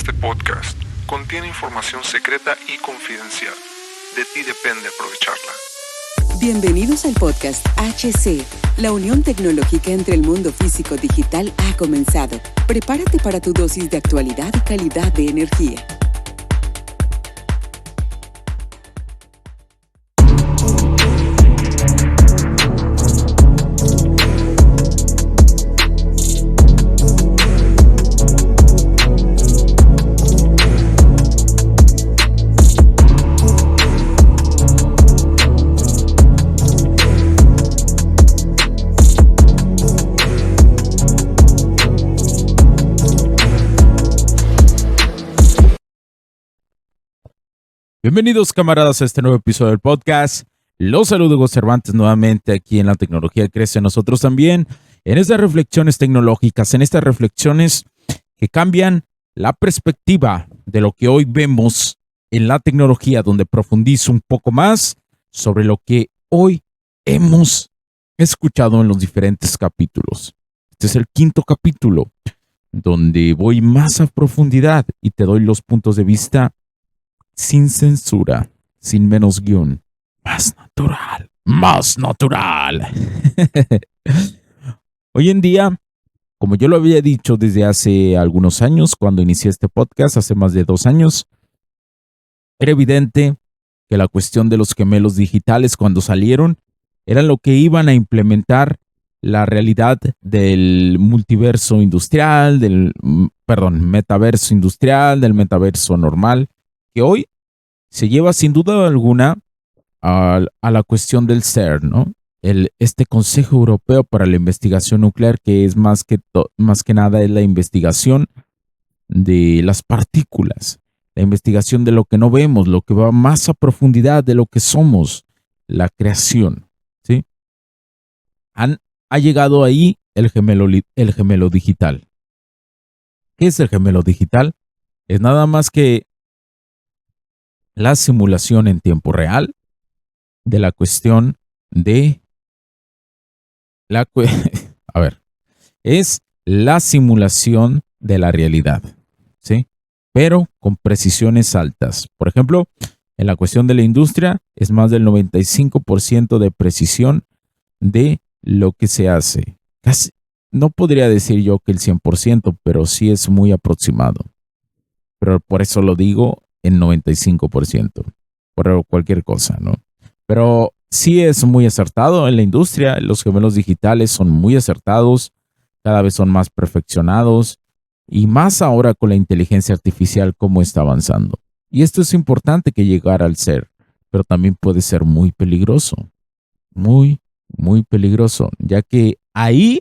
Este podcast contiene información secreta y confidencial. De ti depende aprovecharla. Bienvenidos al podcast HC. La unión tecnológica entre el mundo físico digital ha comenzado. Prepárate para tu dosis de actualidad y calidad de energía. Bienvenidos, camaradas, a este nuevo episodio del podcast. Los saludo, Hugo Cervantes, nuevamente aquí en La Tecnología Crece en Nosotros también, en estas reflexiones tecnológicas, en estas reflexiones que cambian la perspectiva de lo que hoy vemos en la tecnología, donde profundizo un poco más sobre lo que hoy hemos escuchado en los diferentes capítulos. Este es el quinto capítulo, donde voy más a profundidad y te doy los puntos de vista sin censura, sin menos guión, más natural, más natural. Hoy en día, como yo lo había dicho desde hace algunos años, cuando inicié este podcast, hace más de 2 años, era evidente que la cuestión de los gemelos digitales cuando salieron era lo que iban a implementar la realidad del multiverso industrial, metaverso industrial, del metaverso normal, que hoy se lleva sin duda alguna a la cuestión del CERN, ¿no? Este Consejo Europeo para la Investigación Nuclear, que es más que nada es la investigación de las partículas, la investigación de lo que no vemos, lo que va más a profundidad de lo que somos, la creación, ¿sí? Ha llegado ahí el gemelo digital. ¿Qué es el gemelo digital? Es nada más que la simulación en tiempo real de la cuestión de es la simulación de la realidad, ¿sí? Pero con precisiones altas. Por ejemplo, en la cuestión de la industria es más del 95% de precisión de lo que se hace. Casi, no podría decir yo que el 100%, pero sí es muy aproximado. Pero por eso lo digo en 95%, por cualquier cosa, ¿no? Pero sí es muy acertado en la industria, los gemelos digitales son muy acertados, cada vez son más perfeccionados, y más ahora con la inteligencia artificial cómo está avanzando. Y esto es importante que llegara al ser, pero también puede ser muy peligroso, muy, muy peligroso, ya que ahí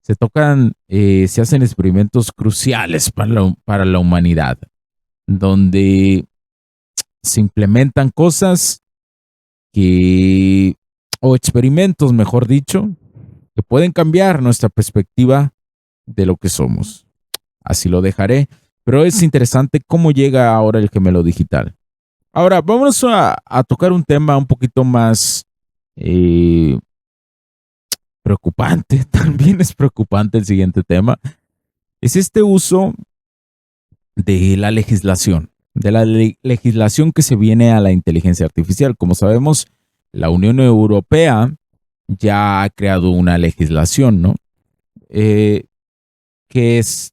se hacen experimentos cruciales para la humanidad, donde se implementan cosas o experimentos, mejor dicho, que pueden cambiar nuestra perspectiva de lo que somos. Así lo dejaré, pero es interesante cómo llega ahora el gemelo digital. Ahora, vamos a tocar un tema un poquito más preocupante. También es preocupante el siguiente tema. Es este uso de la legislación. De la legislación que se viene a la inteligencia artificial. Como sabemos, la Unión Europea ya ha creado una legislación, ¿no? Que es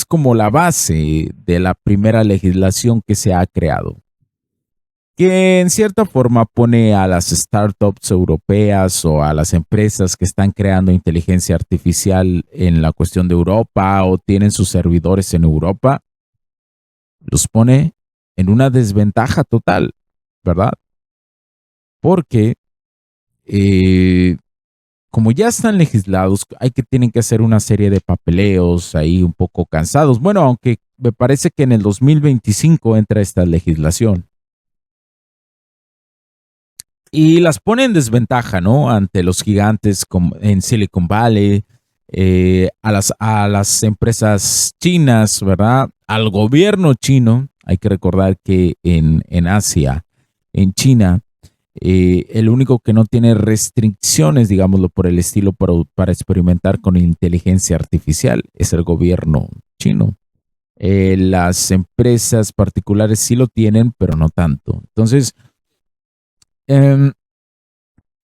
como la base de la primera legislación que se ha creado. Que en cierta forma pone a las startups europeas o a las empresas que están creando inteligencia artificial en la cuestión de Europa o tienen sus servidores en Europa, los pone en una desventaja total, ¿verdad? Porque como ya están legislados, tienen que hacer una serie de papeleos ahí un poco cansados. Bueno, aunque me parece que en el 2025 entra esta legislación. Y las pone en desventaja, ¿no? Ante los gigantes en Silicon Valley, a las empresas chinas, ¿verdad? Al gobierno chino. Hay que recordar que en Asia, en China, el único que no tiene restricciones, digámoslo por el estilo, para experimentar con inteligencia artificial es el gobierno chino. Las empresas particulares sí lo tienen, pero no tanto. Entonces, em,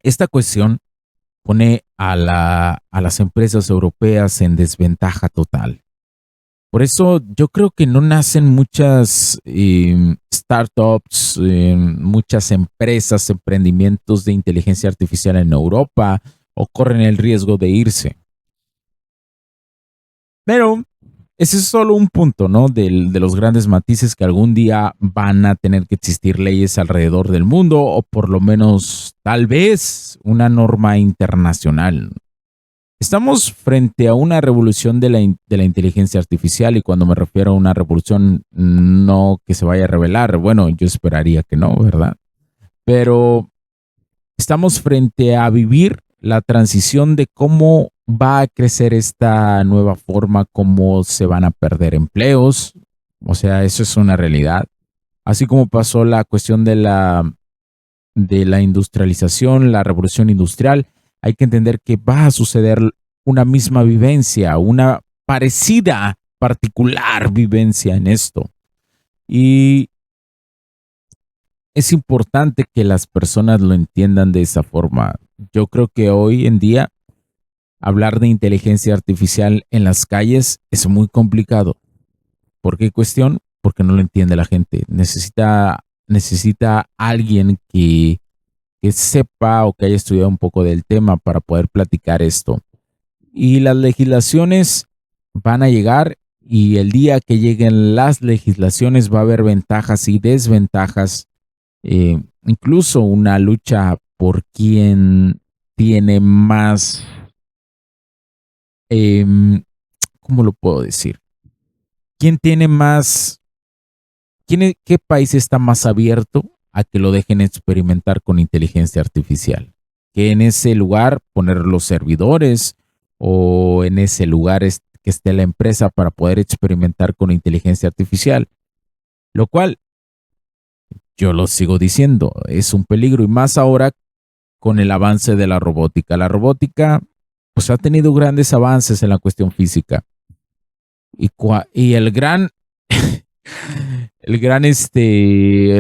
esta cuestión pone a las empresas europeas en desventaja total. Por eso yo creo que no nacen muchas startups, muchas empresas, emprendimientos de inteligencia artificial en Europa o corren el riesgo de irse. Pero ese es solo un punto, ¿no? De los grandes matices que algún día van a tener que existir leyes alrededor del mundo o por lo menos tal vez una norma internacional. Estamos frente a una revolución de la inteligencia artificial y cuando me refiero a una revolución, no que se vaya a revelar, bueno, yo esperaría que no, ¿verdad? Pero estamos frente a vivir la transición de cómo va a crecer esta nueva forma, cómo se van a perder empleos, o sea, eso es una realidad. Así como pasó la cuestión de la industrialización, la revolución industrial, hay que entender que va a suceder una misma vivencia, una parecida, particular vivencia en esto. Y es importante que las personas lo entiendan de esa forma. Yo creo que hoy en día hablar de inteligencia artificial en las calles es muy complicado. ¿Por qué cuestión? Porque no lo entiende la gente. Necesita alguien que sepa o que haya estudiado un poco del tema para poder platicar esto. Y las legislaciones van a llegar y el día que lleguen las legislaciones va a haber ventajas y desventajas, incluso una lucha por quién tiene más, ¿cómo lo puedo decir? ¿Quién tiene más, qué país está más abierto a que lo dejen experimentar con inteligencia artificial? Que en ese lugar poner los servidores o en ese lugar que esté la empresa para poder experimentar con inteligencia artificial. Lo cual, yo lo sigo diciendo, es un peligro y más ahora con el avance de la robótica. La robótica pues ha tenido grandes avances en la cuestión física. Y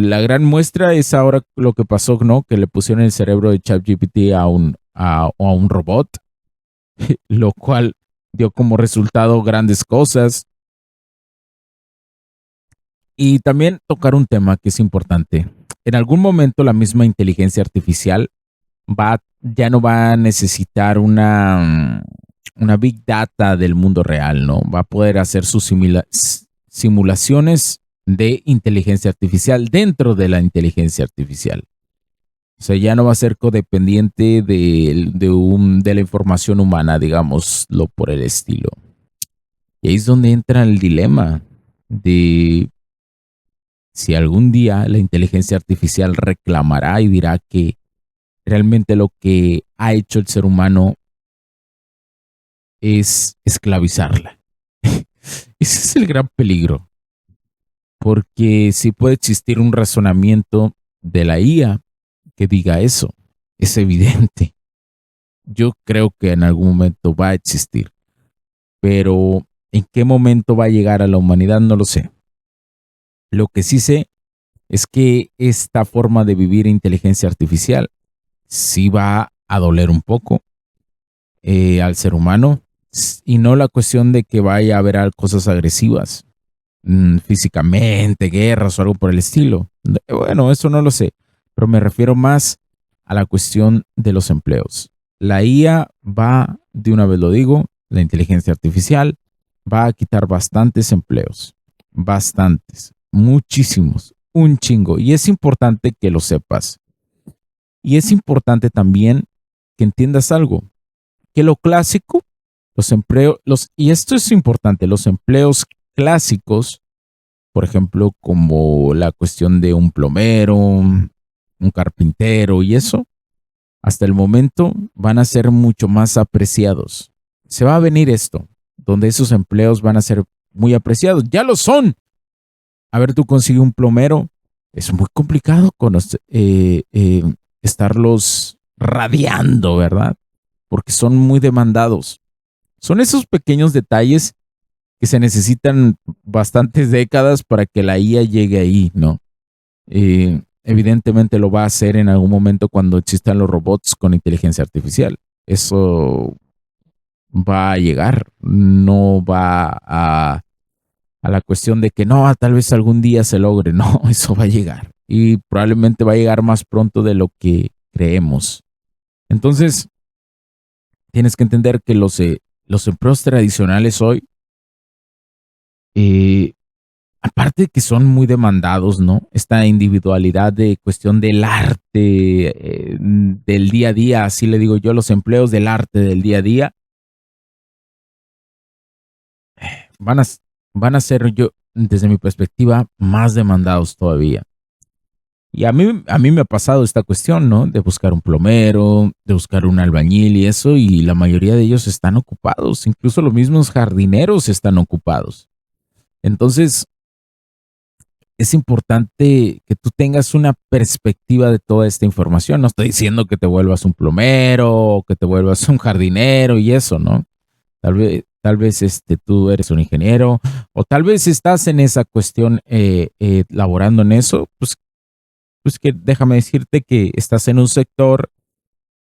la gran muestra es ahora lo que pasó, ¿no? Que le pusieron el cerebro de ChatGPT a un robot, lo cual dio como resultado grandes cosas. Y también tocar un tema que es importante. En algún momento la misma inteligencia artificial ya no va a necesitar una big data del mundo real, ¿no? Va a poder hacer sus simulaciones de inteligencia artificial dentro de la inteligencia artificial. O sea, ya no va a ser codependiente de la información humana, digámoslo por el estilo. Y ahí es donde entra el dilema de si algún día la inteligencia artificial reclamará y dirá que realmente lo que ha hecho el ser humano es esclavizarla. Ese es el gran peligro, porque sí puede existir un razonamiento de la IA que diga eso, es evidente. Yo creo que en algún momento va a existir, pero en qué momento va a llegar a la humanidad no lo sé. Lo que sí sé es que esta forma de vivir inteligencia artificial sí va a doler un poco al ser humano y no la cuestión de que vaya a haber cosas agresivas físicamente, guerras o algo por el estilo. Bueno, eso no lo sé, pero me refiero más a la cuestión de los empleos. La IA va, de una vez lo digo, la inteligencia artificial va a quitar bastantes empleos, bastantes, muchísimos, un chingo. Y es importante que lo sepas. Y es importante también que entiendas algo, que lo clásico, y esto es importante, los empleos clásicos, por ejemplo, como la cuestión de un plomero, un carpintero y eso, hasta el momento van a ser mucho más apreciados. Se va a venir esto, donde esos empleos van a ser muy apreciados. Ya lo son. A ver, tú consigues un plomero, es muy complicado estarlos radiando, ¿verdad? Porque son muy demandados. Son esos pequeños detalles que se necesitan bastantes décadas para que la IA llegue ahí, ¿no? Evidentemente lo va a hacer en algún momento cuando existan los robots con inteligencia artificial. Eso va a llegar, no va a la cuestión de que no, tal vez algún día se logre. No, eso va a llegar y probablemente va a llegar más pronto de lo que creemos. Entonces, tienes que entender que los empleos tradicionales hoy, aparte de que son muy demandados, ¿no? Esta individualidad de cuestión del arte, del día a día, así le digo yo, los empleos del arte del día a día, van a ser, yo, desde mi perspectiva, más demandados todavía. Y a mí me ha pasado esta cuestión, ¿no? De buscar un plomero, de buscar un albañil y eso, y la mayoría de ellos están ocupados. Incluso los mismos jardineros están ocupados. Entonces, es importante que tú tengas una perspectiva de toda esta información. No estoy diciendo que te vuelvas un plomero o que te vuelvas un jardinero y eso, ¿no? Tal vez tú eres un ingeniero o tal vez estás en esa cuestión laborando en eso, pues que déjame decirte que estás en un sector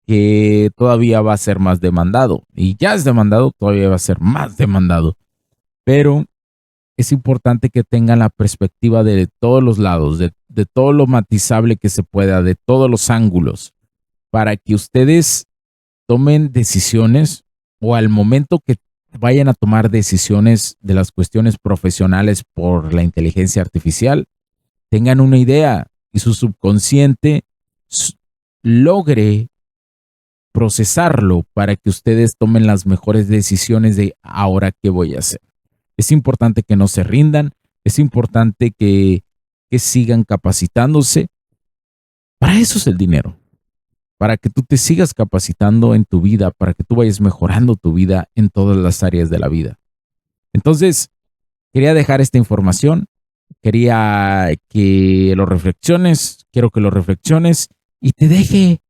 que todavía va a ser más demandado y ya es demandado, todavía va a ser más demandado. Pero es importante que tengan la perspectiva de todos los lados, de todo lo matizable que se pueda, de todos los ángulos, para que ustedes tomen decisiones o al momento que vayan a tomar decisiones de las cuestiones profesionales por la inteligencia artificial, tengan una idea y su subconsciente logre procesarlo para que ustedes tomen las mejores decisiones de ahora qué voy a hacer. Es importante que no se rindan, es importante que sigan capacitándose. Para eso es el dinero, para que tú te sigas capacitando en tu vida, para que tú vayas mejorando tu vida en todas las áreas de la vida. Entonces, quería dejar esta información, quería que lo reflexiones, quiero que lo reflexiones y te deje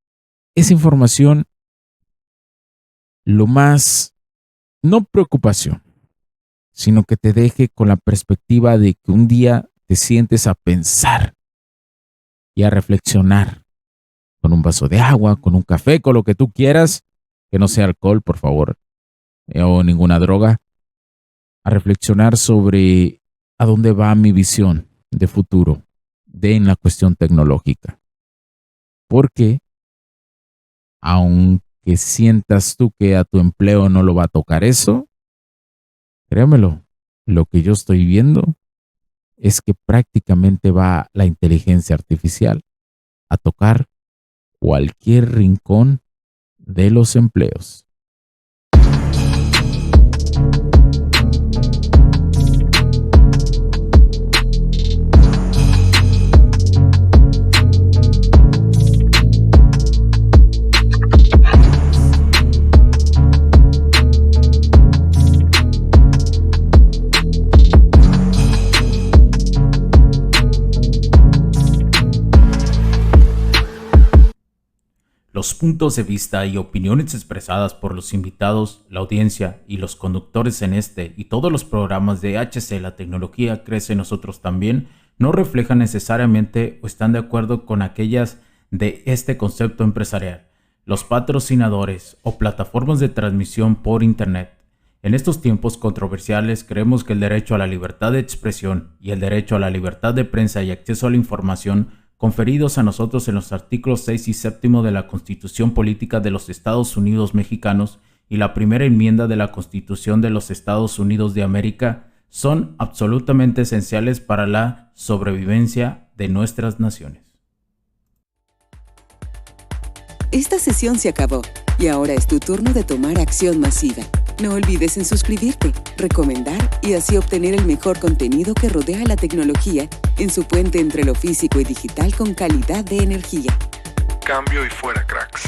esa información lo más, no preocupación, sino que te deje con la perspectiva de que un día te sientes a pensar y a reflexionar con un vaso de agua, con un café, con lo que tú quieras, que no sea alcohol, por favor, o ninguna droga, a reflexionar sobre a dónde va mi visión de futuro en la cuestión tecnológica. Porque aunque sientas tú que a tu empleo no lo va a tocar eso, créemelo, lo que yo estoy viendo es que prácticamente va la inteligencia artificial a tocar cualquier rincón de los empleos. Los puntos de vista y opiniones expresadas por los invitados, la audiencia y los conductores en este y todos los programas de HC La Tecnología Crece en Nosotros También no reflejan necesariamente o están de acuerdo con aquellas de este concepto empresarial, los patrocinadores o plataformas de transmisión por Internet. En estos tiempos controversiales creemos que el derecho a la libertad de expresión y el derecho a la libertad de prensa y acceso a la información conferidos a nosotros en los artículos 6 y 7 de la Constitución Política de los Estados Unidos Mexicanos y la primera enmienda de la Constitución de los Estados Unidos de América son absolutamente esenciales para la sobrevivencia de nuestras naciones. Esta sesión se acabó y ahora es tu turno de tomar acción masiva. No olvides en suscribirte, recomendar y así obtener el mejor contenido que rodea la tecnología en su puente entre lo físico y digital con calidad de energía. Cambio y fuera, cracks.